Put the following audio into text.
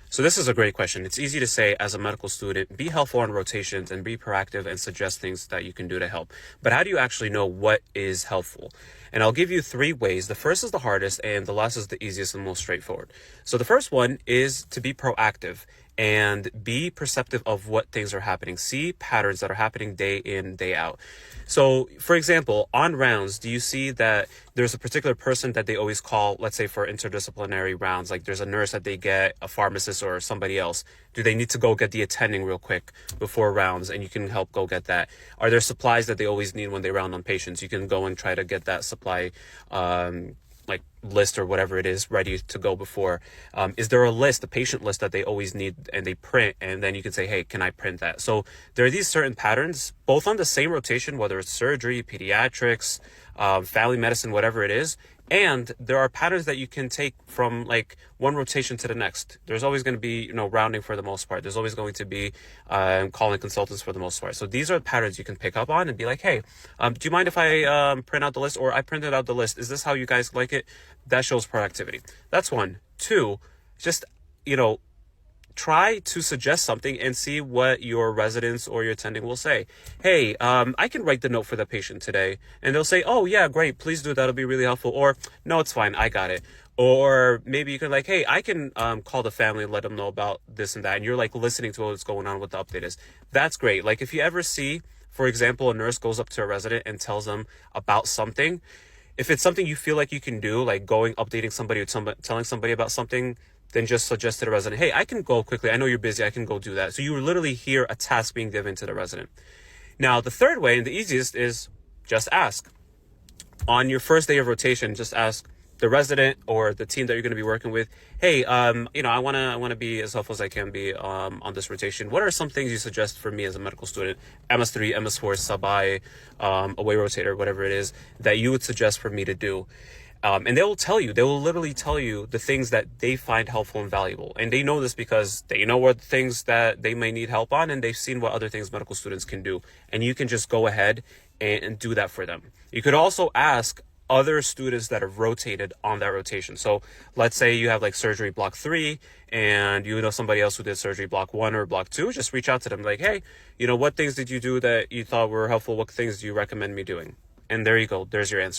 So this is a great question. It's easy to say as a medical student, be helpful on rotations and be proactive and suggest things that you can do to help. But how do you actually know what is helpful? And I'll give you three ways. The first is the hardest and the last is the easiest and most straightforward. So the first one is to be proactive and be perceptive of what things are happening. See patterns that are happening day in, day out. So, for example, on rounds, do you see that there's a particular person that they always call, let's say for interdisciplinary rounds, like there's a nurse that they get, a pharmacist or somebody else. Do they need to go get the attending real quick before rounds and you can help go get that? Are there supplies that they always need when they round on patients? You can go and try to get that supply, like list or whatever it is ready to go before. Is there a list, a patient list that they always need and they print, and then you can say, hey, can I print that? So there are these certain patterns both on the same rotation, whether it's surgery, pediatrics, family medicine, whatever it is. And there are patterns that you can take from like one rotation to the next. There's always going to be, rounding for the most part. There's always going to be calling consultants for the most part. So these are patterns you can pick up on and be like, hey, do you mind if I print out the list, or I printed out the list? Is this how you guys like it? That shows proactivity. That's one. Two, just, try to suggest something and see what your residents or your attending will say. Hey, I can write the note for the patient today. And they'll say, oh yeah, great, please do. That'll be really helpful. Or no, it's fine, I got it. Or maybe you can like, hey, I can call the family and let them know about this and that. And you're like listening to what's going on, what the update is. That's great. Like if you ever see, for example, a nurse goes up to a resident and tells them about something, if it's something you feel like you can do, like updating somebody or telling somebody about something, then just suggest to the resident, hey, I can go quickly. I know you're busy. I can go do that. So you literally hear a task being given to the resident. Now, the third way and the easiest is just ask. On your first day of rotation, just ask the resident or the team that you're going to be working with, hey, I want to be as helpful as I can be on this rotation. What are some things you suggest for me as a medical student, MS3, MS4, sub-I, away rotator, whatever it is, that you would suggest for me to do? And they will literally tell you the things that they find helpful and valuable. And they know this because they know what things that they may need help on, and they've seen what other things medical students can do. And you can just go ahead and do that for them. You could also ask other students that have rotated on that rotation. So let's say you have like surgery block 3 and you know somebody else who did surgery block 1 or block 2, just reach out to them like, hey, what things did you do that you thought were helpful? What things do you recommend me doing? And there you go. There's your answer.